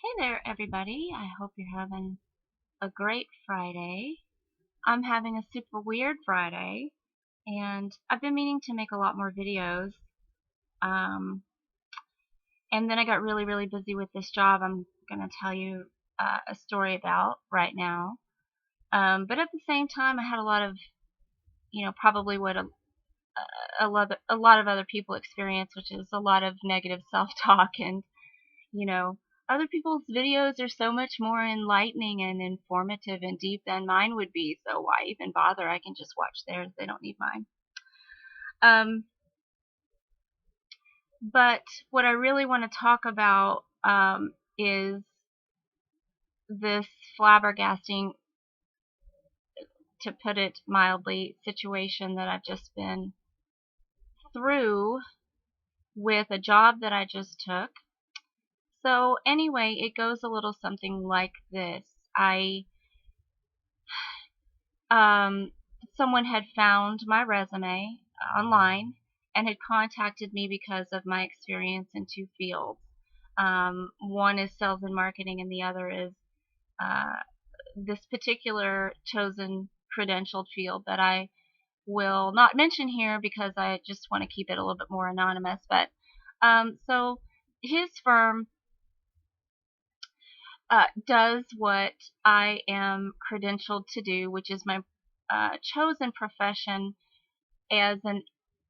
Hey there, everybody. I hope you're having a great Friday. I'm having a super weird Friday, and I've been meaning to make a lot more videos. Um, and then I got really, really busy with this job I'm going to tell you a story about right now. But at the same time, I had a lot of, probably what a lot of other people experience, which is a lot of negative self-talk and you know, other people's videos are so much more enlightening and informative and deep than mine would be, so why even bother? I can just watch theirs. They don't need mine. Um, but what I really want to talk about is this flabbergasting, to put it mildly, situation that I've just been through with a job that I just took. So anyway, it goes a little something like this. Um, Someone had found my resume online and had contacted me because of my experience in two fields. One is sales and marketing, and the other is uh, this particular chosen credentialed field that I will not mention here because I just want to keep it a little bit more anonymous. But so his firm does what I am credentialed to do, which is my chosen profession as an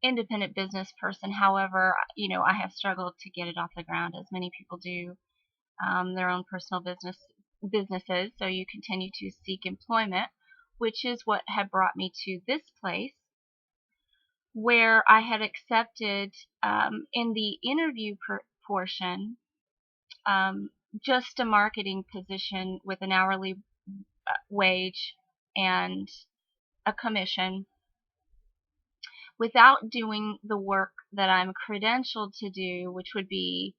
independent business person. However, I have struggled to get it off the ground, as many people do, their own personal businesses. So you continue to seek employment, which is what had brought me to this place, where I had accepted in the interview portion um, just a marketing position with an hourly wage and a commission, without doing the work that I'm credentialed to do, which would be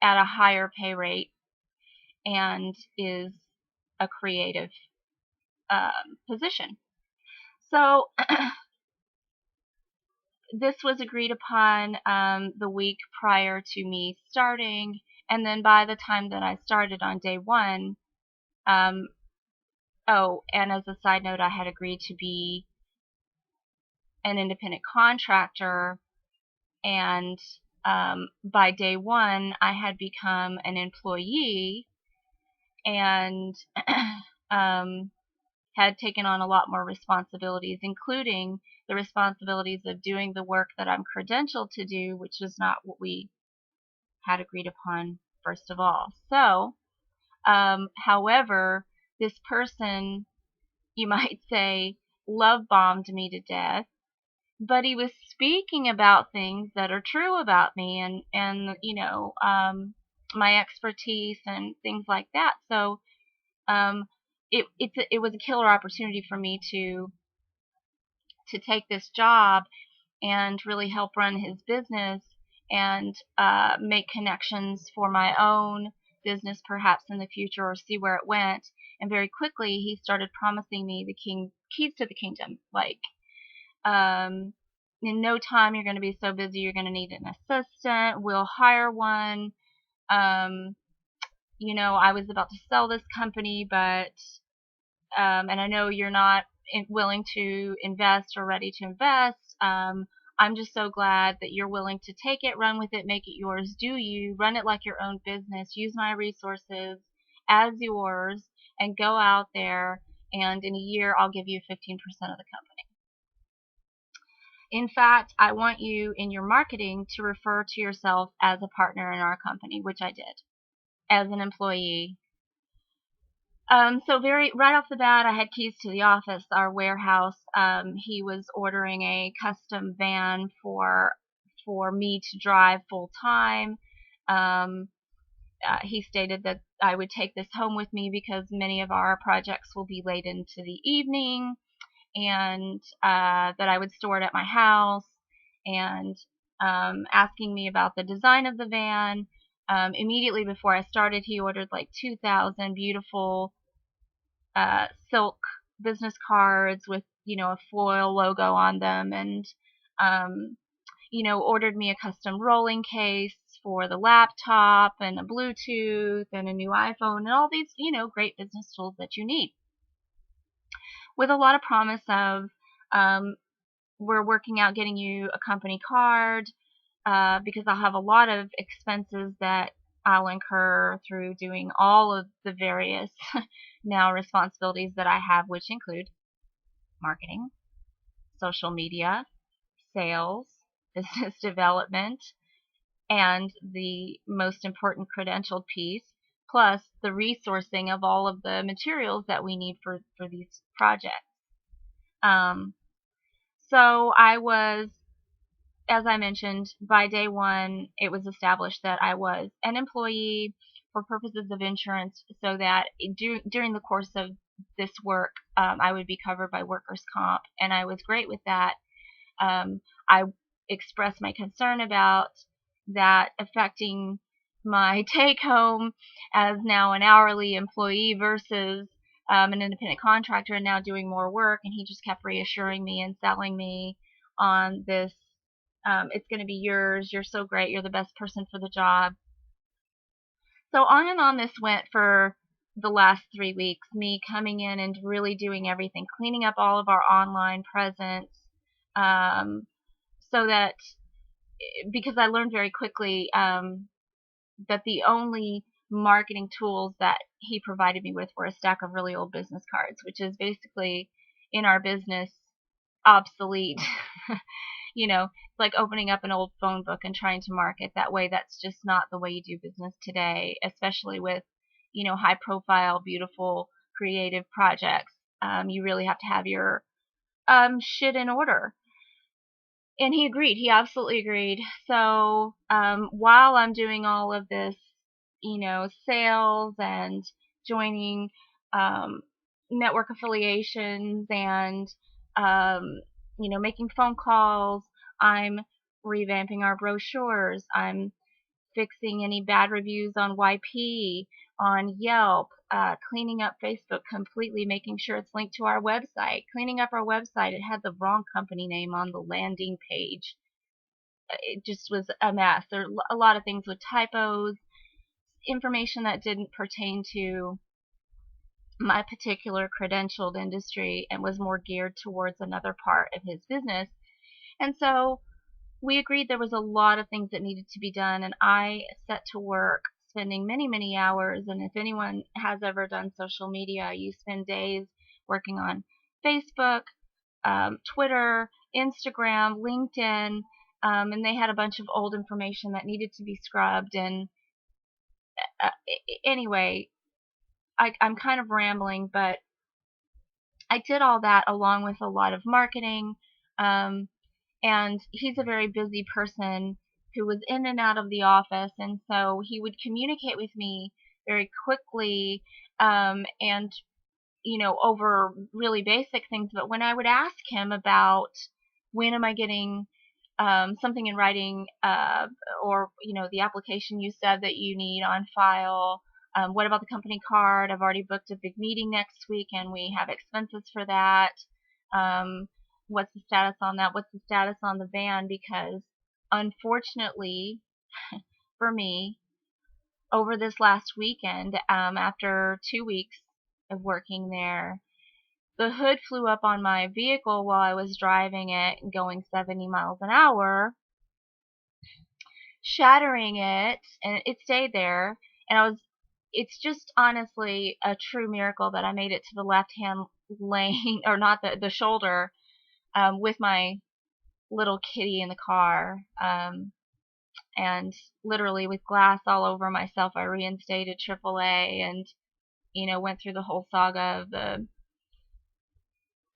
at a higher pay rate and is a creative position. So this was agreed upon the week prior to me starting, and then by the time that I started on day one, oh, and as a side note, I had agreed to be an independent contractor, and by day one, I had become an employee and had taken on a lot more responsibilities, including the responsibilities of doing the work that I'm credentialed to do, which is not what we had agreed upon first of all. So, however, this person, you might say, love bombed me to death, but he was speaking about things that are true about me and my expertise and things like that. So um, it was a killer opportunity for me to take this job and really help run his business and make connections for my own business perhaps in the future, or see where it went. And very quickly he started promising me the keys to the kingdom, like in no time you're going to be so busy you're going to need an assistant, we'll hire one. I was about to sell this company, but and I know you're not willing to invest or ready to invest. I'm just so glad that you're willing to take it, run with it, make it yours. Do you run it like your own business? Use my resources as yours and go out there, and in a year I'll give you 15% of the company. In fact, I want you in your marketing to refer to yourself as a partner in our company, which I did as an employee. So right off the bat, I had keys to the office, our warehouse. He was ordering a custom van for me to drive full time. He stated that I would take this home with me because many of our projects will be late into the evening, and that I would store it at my house, and asking me about the design of the van. Immediately before I started, he ordered like 2,000 beautiful silk business cards with, a foil logo on them, and, ordered me a custom rolling case for the laptop and a Bluetooth and a new iPhone and all these, great business tools that you need, with a lot of promise of, we're working out getting you a company card, because I'll have a lot of expenses that I'll incur through doing all of the various now responsibilities that I have, which include marketing, social media, sales, business development, and the most important credentialed piece, plus the resourcing of all of the materials that we need for these projects. So I was, as I mentioned, by day one, it was established that I was an employee for purposes of insurance, so that during the course of this work, I would be covered by workers' comp, and I was great with that. I expressed my concern about that affecting my take home as now an hourly employee versus an independent contractor and now doing more work, and he just kept reassuring me and selling me on this, it's going to be yours, you're so great, you're the best person for the job. So on and on this went for the last 3 weeks, me coming in and really doing everything, cleaning up all of our online presence, so that, because I learned very quickly that the only marketing tools that he provided me with were a stack of really old business cards, which is basically, in our business, obsolete. It's like opening up an old phone book and trying to market that way. That's just not the way you do business today, especially with, high profile, beautiful, creative projects. You really have to have your shit in order. And he agreed. He absolutely agreed. So while I'm doing all of this, sales and joining network affiliations and, making phone calls, I'm revamping our brochures. I'm fixing any bad reviews on YP, on Yelp, cleaning up Facebook completely, making sure it's linked to our website. Cleaning up our website, it had the wrong company name on the landing page. It just was a mess. There were a lot of things with typos, information that didn't pertain to my particular credentialed industry and was more geared towards another part of his business. And so we agreed there was a lot of things that needed to be done, and I set to work spending many, many hours. And if anyone has ever done social media, you spend days working on Facebook, Twitter, Instagram, LinkedIn, and they had a bunch of old information that needed to be scrubbed. And anyway, I'm kind of rambling, but I did all that along with a lot of marketing. And he's a very busy person who was in and out of the office, and so he would communicate with me very quickly, and over really basic things. But when I would ask him about when am I getting something in writing, or the application you said that you need on file, what about the company card? I've already booked a big meeting next week and we have expenses for that. What's the status on that? What's the status on the van? Because unfortunately for me, over this last weekend, after 2 weeks of working there, the hood flew up on my vehicle while I was driving it going 70 miles an hour, shattering it, and it stayed there. And it's just honestly a true miracle that I made it to the left-hand lane, or not the shoulder, with my little kitty in the car, and literally with glass all over myself, I reinstated AAA and, went through the whole saga of the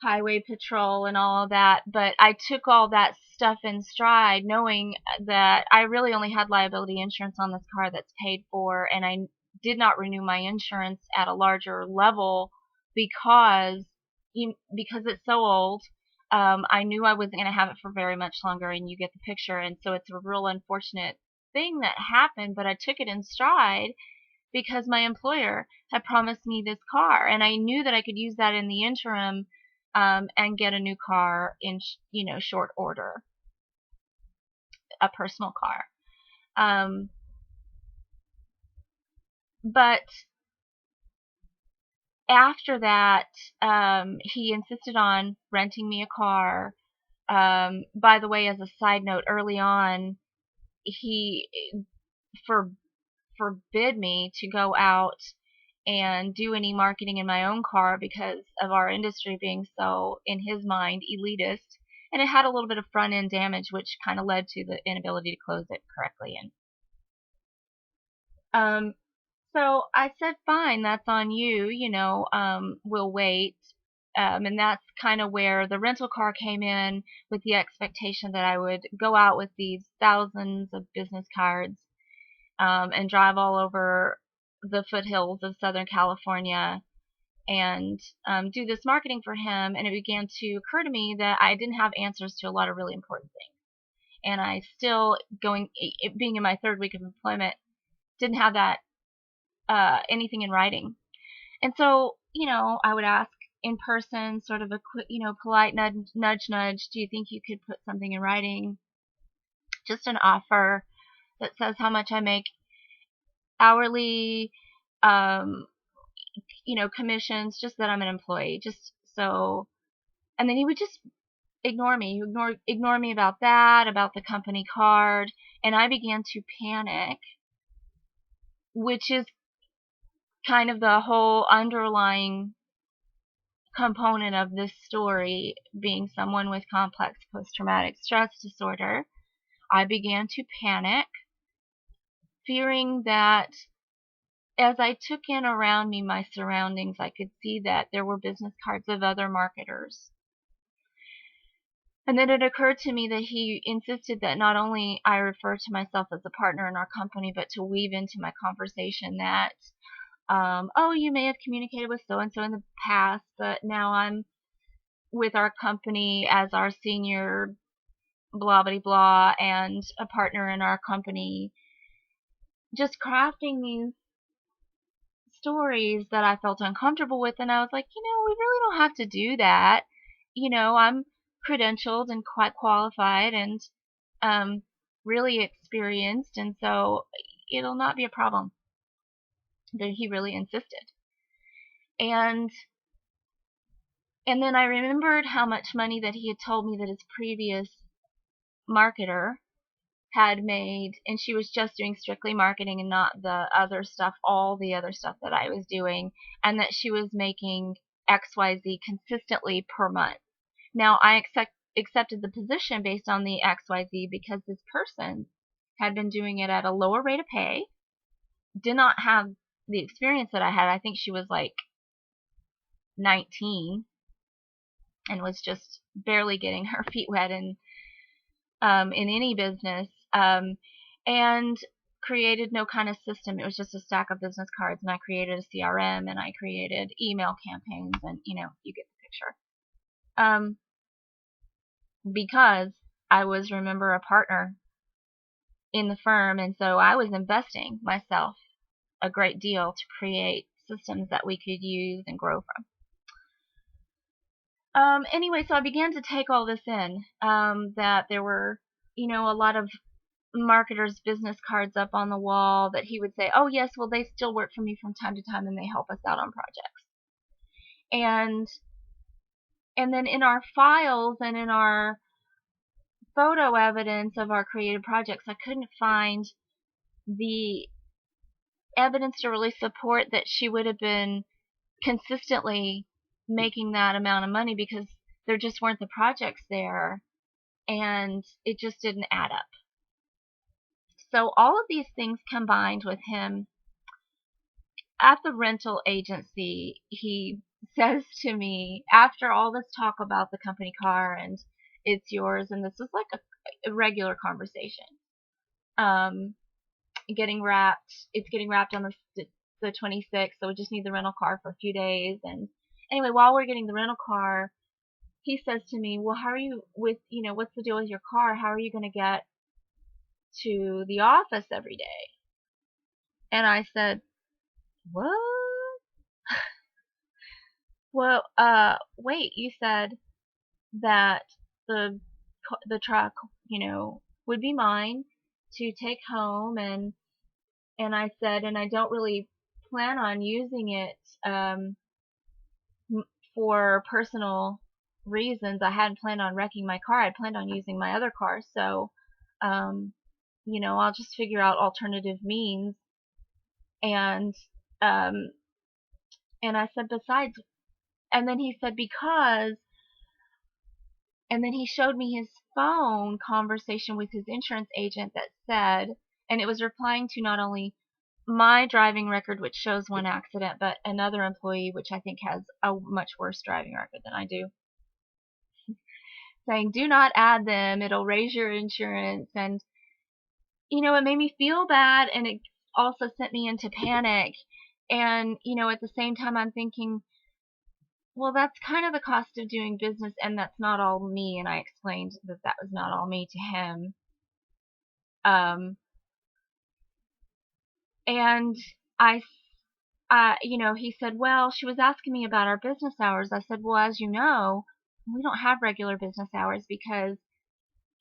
highway patrol and all of that. But I took all that stuff in stride, knowing that I really only had liability insurance on this car that's paid for, and I did not renew my insurance at a larger level because it's so old. I knew I wasn't going to have it for very much longer, and you get the picture. And so it's a real unfortunate thing that happened, but I took it in stride because my employer had promised me this car, and I knew that I could use that in the interim, and get a new car in short order, a personal car. Um, but after that, he insisted on renting me a car. By the way, as a side note, early on, he for forbid me to go out and do any marketing in my own car because of our industry being so, in his mind, elitist. And it had a little bit of front end damage, which kind of led to the inability to close it correctly. And so I said, fine, that's on you, we'll wait. And that's kind of where the rental car came in, with the expectation that I would go out with these thousands of business cards, and drive all over the foothills of Southern California and do this marketing for him. And it began to occur to me that I didn't have answers to a lot of really important things. And I still, being in my third week of employment, didn't have that anything in writing. And so, I would ask in person, sort of a quick, polite nudge, nudge, do you think you could put something in writing? Just an offer that says how much I make hourly, um, commissions, just that I'm an employee, just so. And then he would just ignore me, ignore me about that, about the company card, and I began to panic, which is kind of the whole underlying component of this story, being someone with complex post-traumatic stress disorder. I began to panic, fearing that as I took in around me my surroundings, I could see that there were business cards of other marketers. And then it occurred to me that he insisted that not only I refer to myself as a partner in our company, but to weave into my conversation that, oh, you may have communicated with so-and-so in the past, but now I'm with our company as our senior blah, blah, blah, and a partner in our company. Just crafting these stories that I felt uncomfortable with, and I was like, we really don't have to do that. I'm credentialed and quite qualified and really experienced, and so it'll not be a problem. But he really insisted. And then I remembered how much money that he had told me that his previous marketer had made, and she was just doing strictly marketing and not the other stuff, all the other stuff that I was doing, and that she was making XYZ consistently per month. Now, I accepted the position based on the XYZ because this person had been doing it at a lower rate of pay, did not have the experience that I had. I think she was like 19 and was just barely getting her feet wet in any business, and created no kind of system. It was just a stack of business cards, and I created a CRM, and I created email campaigns, and you get the picture. Because I was, remember, a partner in the firm, and so I was investing myself a great deal to create systems that we could use and grow from. Anyway, so I began to take all this in, that there were, a lot of marketers' business cards up on the wall that he would say, oh yes, well, they still work for me from time to time and they help us out on projects. And then in our files and in our photo evidence of our creative projects, I couldn't find the evidence to really support that she would have been consistently making that amount of money, because there just weren't the projects there and it just didn't add up. So all of these things combined with him at the rental agency, he says to me, after all this talk about the company car and it's yours, and this was like a regular conversation, it's getting wrapped on the 26th, so we just need the rental car for a few days. And anyway, while we're getting the rental car, he says to me, well, how are you with, what's the deal with your car? How are you going to get to the office every day? And I said, what? Well, wait, you said that the truck, would be mine to take home, and I said, and I don't really plan on using it for personal reasons. I hadn't planned on wrecking my car. I planned on using my other car, so um, I'll just figure out alternative means. And um, and I said, besides, and then he said, because, and then he showed me his phone conversation with his insurance agent that said, and it was replying to not only my driving record, which shows one accident, but another employee, which I think has a much worse driving record than I do, saying, do not add them, it'll raise your insurance. And it made me feel bad, and it also sent me into panic. And at the same time, I'm thinking, well, that's kind of the cost of doing business, and that's not all me. And I explained that that was not all me to him. And he said, well, she was asking me about our business hours. I said, well, as you know, we don't have regular business hours because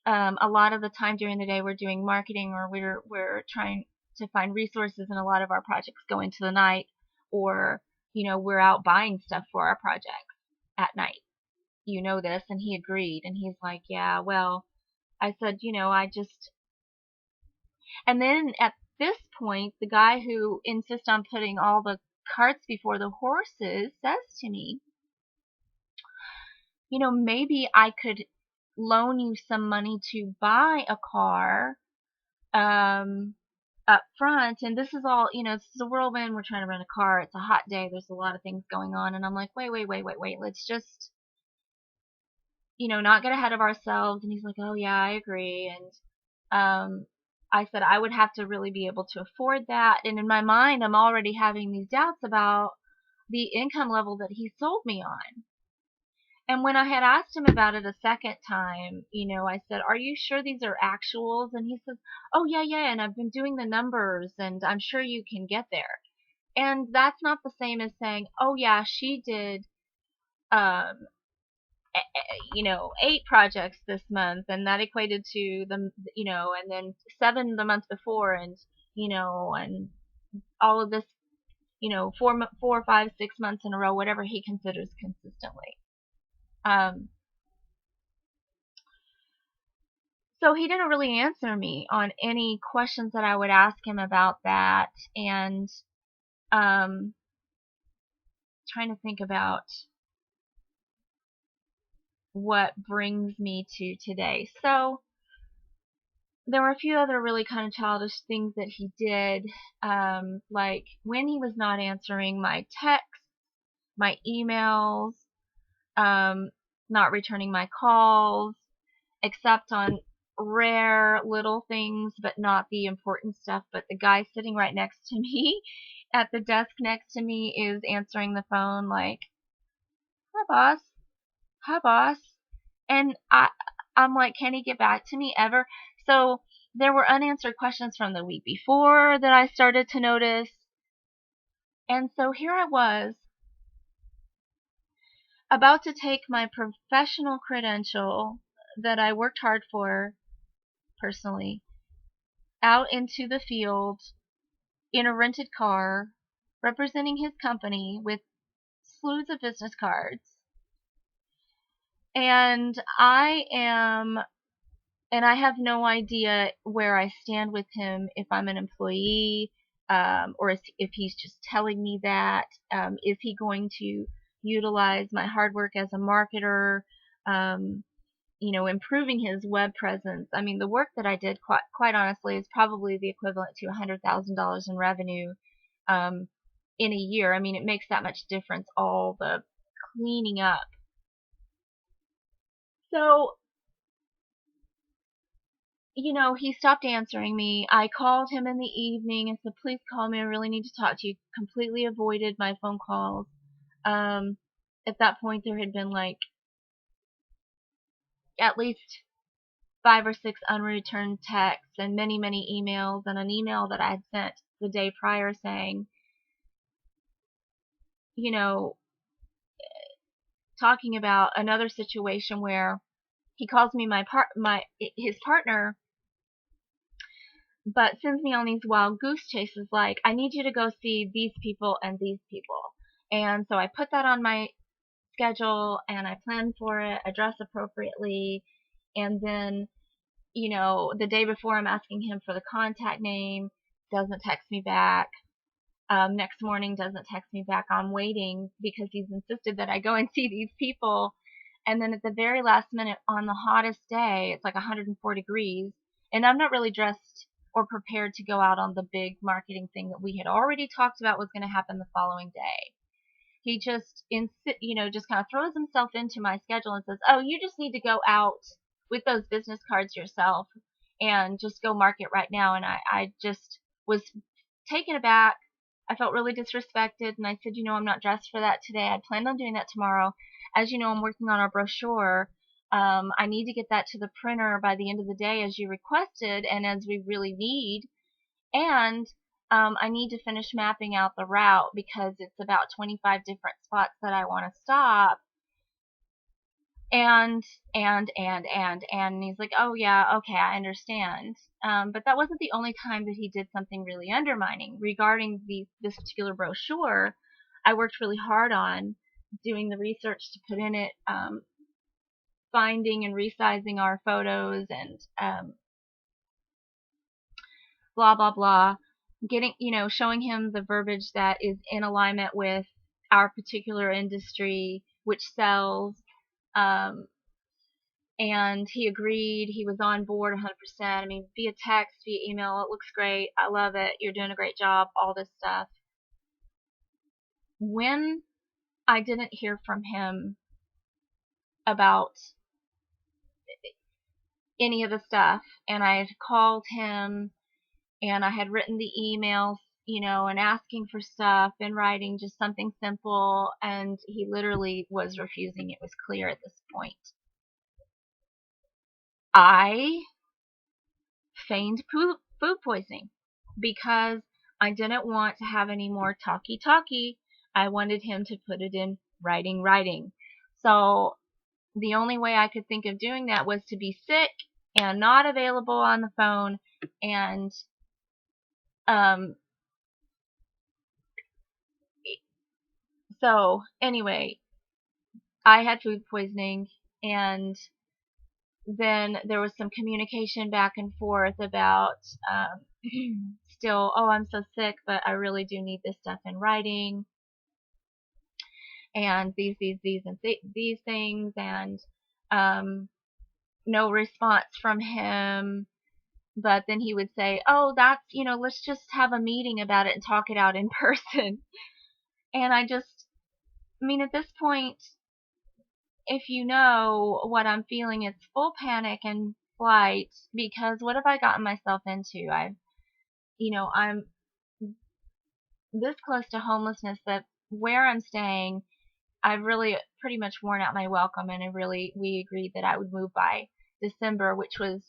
a lot of the time during the day we're doing marketing, or we're trying to find resources, and a lot of our projects go into the night, or we're out buying stuff for our projects at night. You know this. And he agreed, and he's like, yeah, well, I said, I just, and then at this point, the guy who insists on putting all the carts before the horses says to me, maybe I could loan you some money to buy a car up front. And this is all, this is a whirlwind. We're trying to rent a car. It's a hot day. There's a lot of things going on. And I'm like, wait. Let's just, not get ahead of ourselves. And he's like, oh yeah, I agree. And I said I would have to really be able to afford that. And in my mind, I'm already having these doubts about the income level that he sold me on. And when I had asked him about it a second time, I said, are you sure these are actuals? And he says, oh, yeah, and I've been doing the numbers, and I'm sure you can get there. And that's not the same as saying, oh, yeah, she did, um, 8 projects this month, and that equated to the, and then 7 the month before, and, and all of this, 4, 5, 6 months in a row, whatever he considers consistently. So he didn't really answer me on any questions that I would ask him about that. And trying to think about what brings me to today. So there were a few other really kind of childish things that he did, like when he was not answering my texts, my emails, not returning my calls, except on rare little things, but not the important stuff. But the guy sitting right next to me at the desk next to me is answering the phone like, hi boss. And I'm like, can he get back to me ever? So there were unanswered questions from the week before that I started to notice. And so here I was, about to take my professional credential that I worked hard for personally out into the field in a rented car, representing his company with slews of business cards. And I have no idea where I stand with him, if I'm an employee, or if he's just telling me that. Is he going to utilize my hard work as a marketer, improving his web presence? I mean, the work that I did, quite honestly, is probably the equivalent to $100,000 in revenue in a year. I mean, it makes that much difference, all the cleaning up. So, he stopped answering me. I called him in the evening and said, please call me. I really need to talk to you. Completely avoided my phone calls. At that point, there had been like at least 5 or 6 unreturned texts and many, many emails, and an email that I had sent the day prior saying, talking about another situation where he calls me his partner but sends me on these wild goose chases like, I need you to go see these people and these people. And so I put that on my schedule and I plan for it, I dress appropriately, and then, the day before I'm asking him for the contact name, doesn't text me back. Next morning doesn't text me back. I'm waiting because he's insisted that I go and see these people. And then at the very last minute on the hottest day, it's like 104 degrees, and I'm not really dressed or prepared to go out on the big marketing thing that we had already talked about was going to happen the following day. He just, just kind of throws himself into my schedule and says, oh, you just need to go out with those business cards yourself and just go market right now. And I just was taken aback. I felt really disrespected, and I said, I'm not dressed for that today. I planned on doing that tomorrow. As you know, I'm working on our brochure. I need to get that to the printer by the end of the day as you requested and as we really need. And I need to finish mapping out the route because it's about 25 different spots that I want to stop. And he's like, oh yeah, okay, I understand. But that wasn't the only time that he did something really undermining. Regarding this particular brochure, I worked really hard on doing the research to put in it, finding and resizing our photos and blah, blah, blah. Getting, showing him the verbiage that is in alignment with our particular industry, which sells. And he agreed. He was on board 100%. I mean, via text, via email, it looks great. I love it. You're doing a great job. All this stuff. When I didn't hear from him about any of the stuff, and I had called him, and I had written the emails, and asking for stuff in writing, just something simple, and he literally was refusing. It was clear at this point. I feigned food poisoning because I didn't want to have any more talky. I wanted him to put it in writing. So the only way I could think of doing that was to be sick and not available on the phone. And so anyway, I had food poisoning, and then there was some communication back and forth about still, oh, I'm so sick, but I really do need this stuff in writing, and these and these things, and no response from him. But then he would say, oh, that's, let's just have a meeting about it and talk it out in person. And I mean, at this point, if you know what I'm feeling, it's full panic and flight, because what have I gotten myself into? I'm this close to homelessness that where I'm staying, I've really pretty much worn out my welcome, and we agreed that I would move by December, which was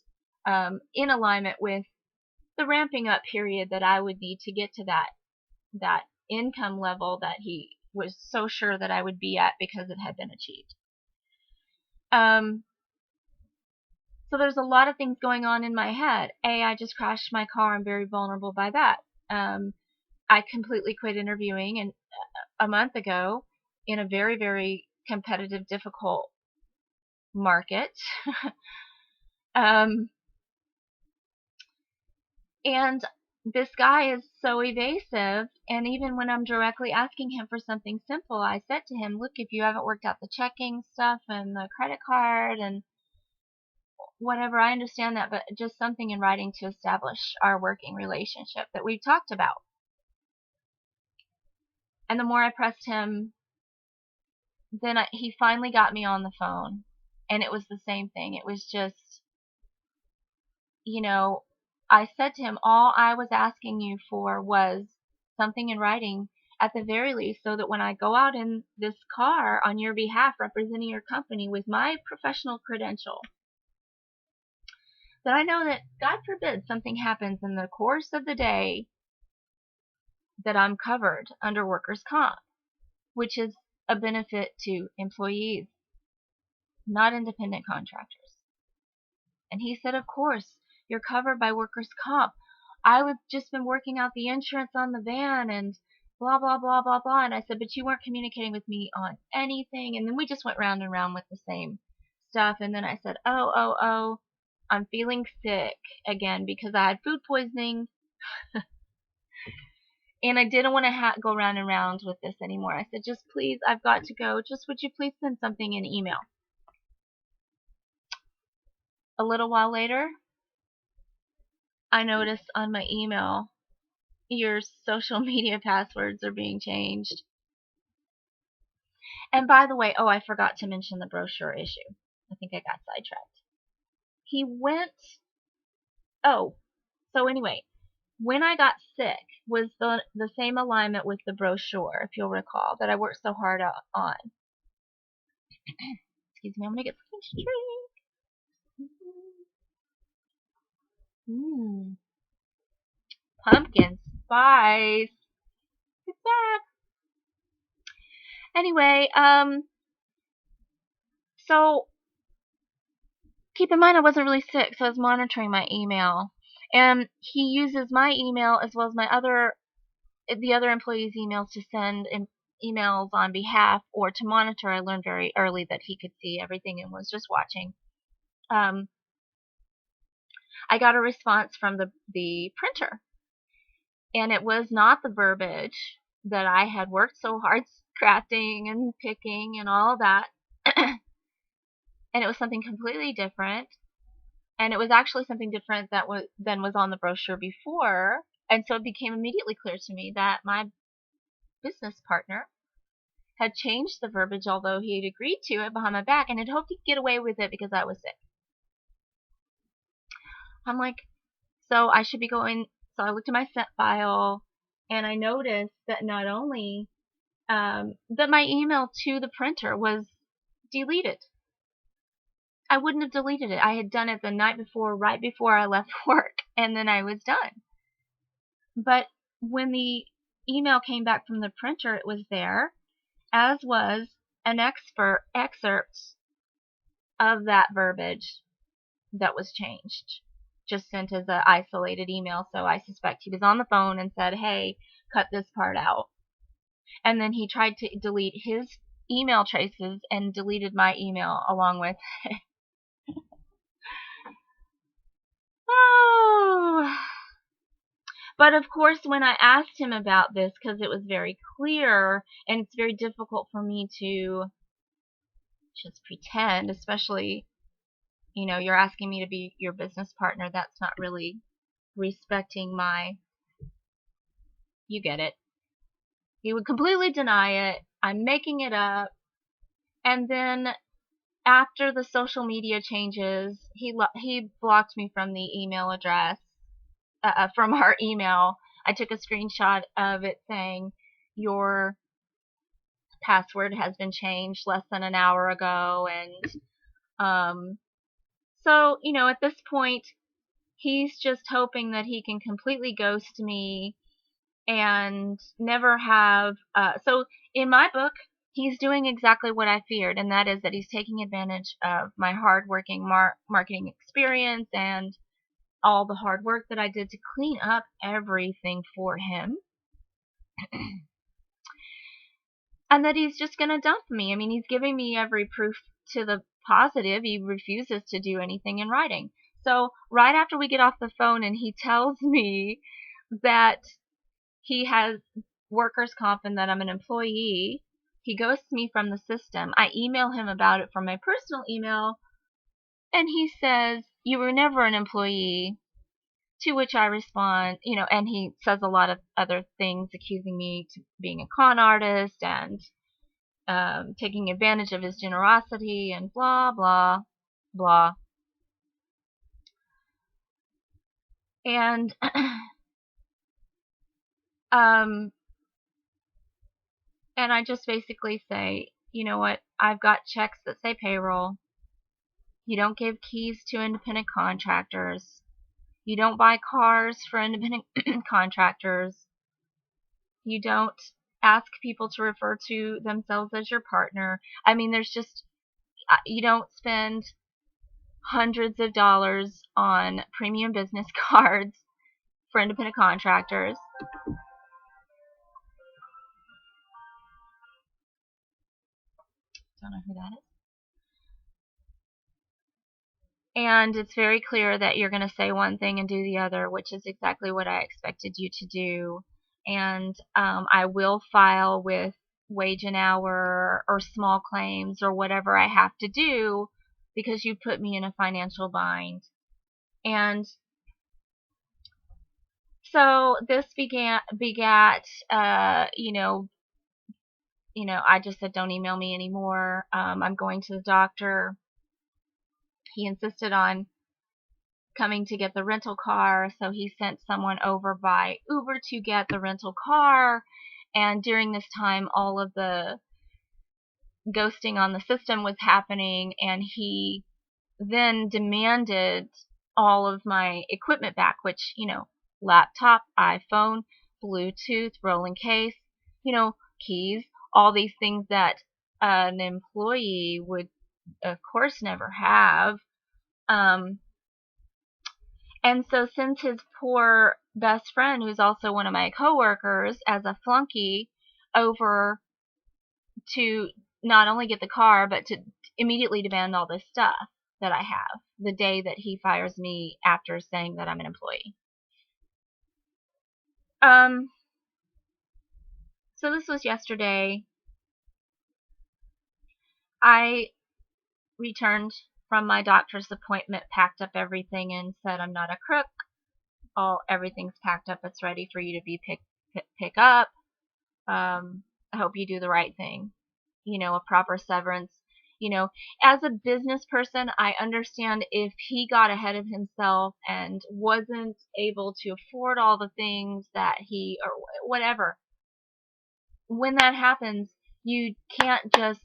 in alignment with the ramping up period that I would need to get to that income level that he was so sure that I would be at because it had been achieved. So there's a lot of things going on in my head. I just crashed my car. I'm very vulnerable by that. I completely quit interviewing and a month ago in a very, very competitive, difficult market. And this guy is so evasive, and even when I'm directly asking him for something simple, I said to him, look, if you haven't worked out the checking stuff and the credit card and whatever, I understand that, but just something in writing to establish our working relationship that we've talked about. And the more I pressed him, then he finally got me on the phone, and it was the same thing. It was just, I said to him, all I was asking you for was something in writing at the very least, so that when I go out in this car on your behalf representing your company with my professional credential, that I know that, God forbid, something happens in the course of the day, that I'm covered under workers' comp, which is a benefit to employees, not independent contractors. And he said, of course, you're covered by workers' comp. I've just been working out the insurance on the van and blah, blah, blah, blah, blah. And I said, but you weren't communicating with me on anything. And then we just went round and round with the same stuff. And then I said, oh, I'm feeling sick again because I had food poisoning. And I didn't want to go round and round with this anymore. I said, just please, I've got to go. Just would you please send something in email? A little while later, I noticed on my email, your social media passwords are being changed. And by the way, I forgot to mention the brochure issue. I think I got sidetracked. So anyway, when I got sick was the same alignment with the brochure, if you'll recall, that I worked so hard on. Excuse me, I'm going to get something to drink. Pumpkin spice. It's back. Anyway, so keep in mind I wasn't really sick, so I was monitoring my email. And he uses my email as well as the other employees' emails to send emails on behalf or to monitor. I learned very early that he could see everything and was just watching. I got a response from the printer, and it was not the verbiage that I had worked so hard crafting and picking and all that. And it was something completely different. And it was actually something different than was on the brochure before. And so it became immediately clear to me that my business partner had changed the verbiage, although he had agreed to it behind my back, and had hoped he'd get away with it because I was sick. I'm like, so I should be going. So I looked at my sent file, and I noticed that not only that my email to the printer was deleted. I wouldn't have deleted it. I had done it the night before, right before I left work, and then I was done. But when the email came back from the printer, it was there, as was an excerpt of that verbiage that was changed, just sent as an isolated email. So I suspect he was on the phone and said, hey, cut this part out. And then he tried to delete his email traces and deleted my email along with it. Oh. But of course, when I asked him about this, because it was very clear, and it's very difficult for me to just pretend, especially, you're asking me to be your business partner. That's not really respecting you get it. He would completely deny it. I'm making it up. And then after the social media changes, he blocked me from the email address, from our email. I took a screenshot of it saying, your password has been changed less than an hour ago. And so, at this point, he's just hoping that he can completely ghost me and never have. So in my book, he's doing exactly what I feared, and that is that he's taking advantage of my hard-working marketing experience and all the hard work that I did to clean up everything for him. And that he's just going to dump me. I mean, he's giving me every proof to the positive. He refuses to do anything in writing. So right after we get off the phone and he tells me that he has workers' comp and that I'm an employee, he ghosts me from the system. I email him about it from my personal email, and he says, you were never an employee. To which I respond, and he says a lot of other things, accusing me of being a con artist and taking advantage of his generosity and blah, blah, blah. And and I just basically say, you know what, I've got checks that say payroll. You don't give keys to independent contractors. You don't buy cars for independent contractors. You don't ask people to refer to themselves as your partner. I mean, you don't spend hundreds of dollars on premium business cards for independent contractors. Don't know who that is. And it's very clear that you're going to say one thing and do the other, which is exactly what I expected you to do. And I will file with wage and hour or small claims or whatever I have to do because you put me in a financial bind. And so this begat, I just said, don't email me anymore. I'm going to the doctor. He insisted on coming to get the rental car, so he sent someone over by Uber to get the rental car. And during this time, all of the ghosting on the system was happening, and he then demanded all of my equipment back, which, laptop, iPhone, Bluetooth, rolling case, keys, all these things that an employee would, of course, never have. And so since his poor best friend, who's also one of my coworkers, as a flunky, over to not only get the car, but to immediately demand all this stuff that I have the day that he fires me after saying that I'm an employee. So this was yesterday. I returned from my doctor's appointment, packed up everything, and said, I'm not a crook. Everything's packed up. It's ready for you to be pick up. I hope you do the right thing. A proper severance. As a business person, I understand if he got ahead of himself and wasn't able to afford all the things that or whatever. When that happens, you can't just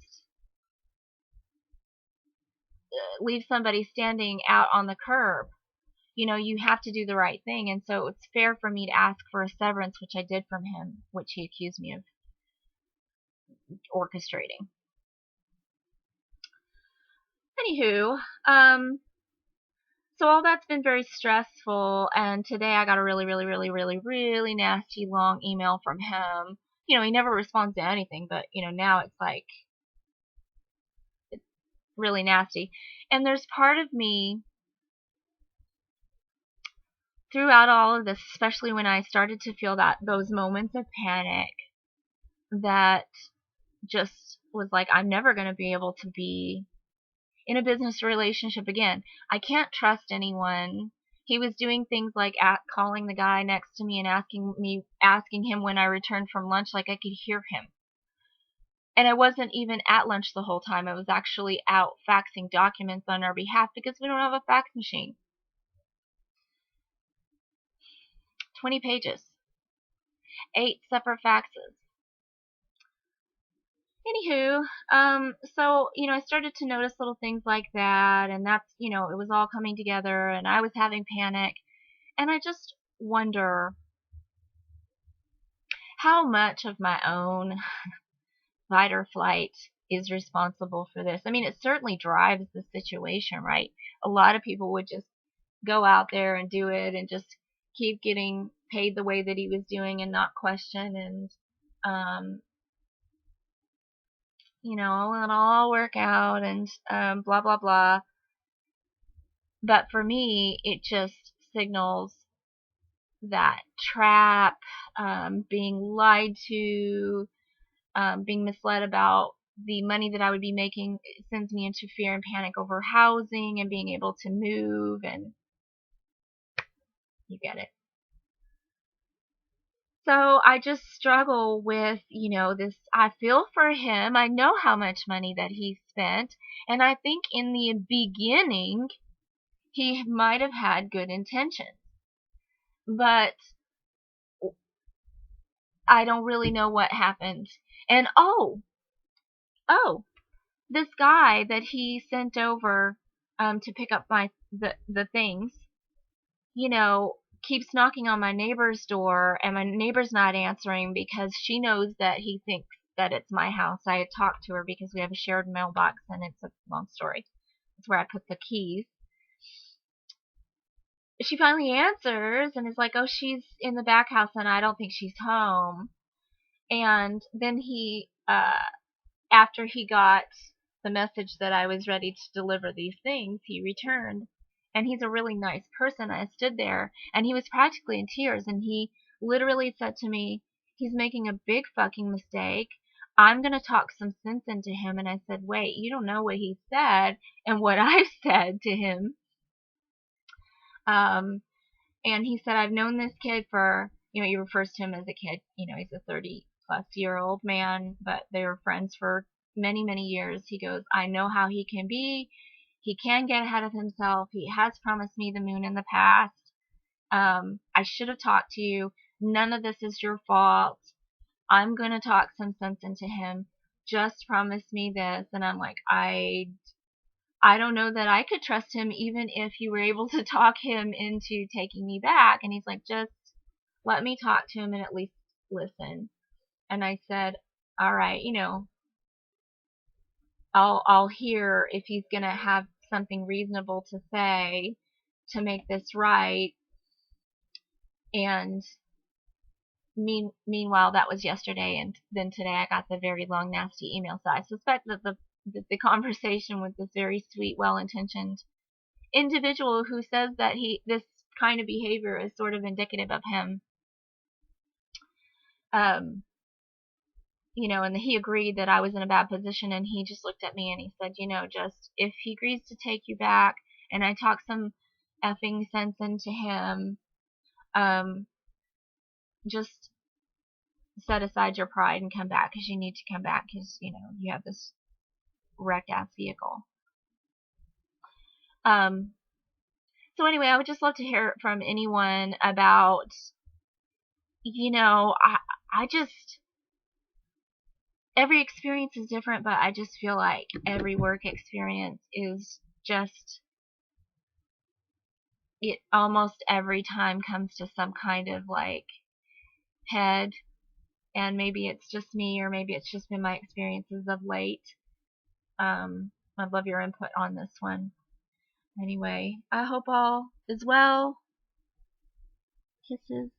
leave somebody standing out on the curb. You have to do the right thing. And so it's fair for me to ask for a severance, which I did from him, which he accused me of orchestrating. Anywho, so all that's been very stressful, and today I got a really, really, really, really, really nasty long email from him. He never responds to anything, but, now it's like, it's really nasty. And there's part of me, throughout all of this, especially when I started to feel those moments of panic, that just was like, I'm never going to be able to be in a business relationship again. I can't trust anyone. He was doing things like calling the guy next to me and asking him when I returned from lunch, like I could hear him. And I wasn't even at lunch the whole time. I was actually out faxing documents on our behalf because we don't have a fax machine. 20 pages. 8 separate faxes. Anywho, so, I started to notice little things like that, and that's, it was all coming together, and I was having panic, and I just wonder how much of my own fight or flight is responsible for this. I mean, it certainly drives the situation, right? A lot of people would just go out there and do it and just keep getting paid the way that he was doing and not question, and, it'll all work out, and blah, blah, blah. But for me, it just signals that trap, being lied to, being misled about the money that I would be making. It sends me into fear and panic over housing and being able to move, and you get it. So I just struggle with, this. I feel for him. I know how much money that he spent, and I think in the beginning he might have had good intentions, but I don't really know what happened. And this guy that he sent over to pick up the things, keeps knocking on my neighbor's door, and my neighbor's not answering because she knows that he thinks that it's my house. I had talked to her because we have a shared mailbox, and it's a long story. It's where I put the keys. she finally answers and is like, oh, she's in the back house and I don't think she's home. And then he, after he got the message that I was ready to deliver these things, he returned. And he's a really nice person. I stood there and he was practically in tears, and he literally said to me, he's making a big fucking mistake. I'm going to talk some sense into him. And I said, wait, you don't know what he said and what I've said to him. And he said, I've known this kid for, he refers to him as a kid, he's a 30-plus-year-old man, but they were friends for many, many years. He goes, I know how he can be. He can get ahead of himself. He has promised me the moon in the past. I should have talked to you. None of this is your fault. I'm going to talk some sense into him. Just promise me this. And I'm like, I don't know that I could trust him even if you were able to talk him into taking me back. And he's like, just let me talk to him and at least listen. And I said, all right, I'll hear if he's going to have something reasonable to say to make this right. And meanwhile, that was yesterday, and then today I got the very long, nasty email. So I suspect that the conversation with this very sweet, well-intentioned individual who says that this kind of behavior is sort of indicative of him, and he agreed that I was in a bad position, and he just looked at me and he said, just if he agrees to take you back and I talk some effing sense into him, just set aside your pride and come back, because you need to come back, because you have this wrecked ass vehicle. So anyway, I would just love to hear from anyone about, I just, every experience is different, but I just feel like every work experience is just, it almost every time comes to some kind of like head, and maybe it's just me, or maybe it's just been my experiences of late. I'd love your input on this one. Anyway, I hope all is well. Kisses.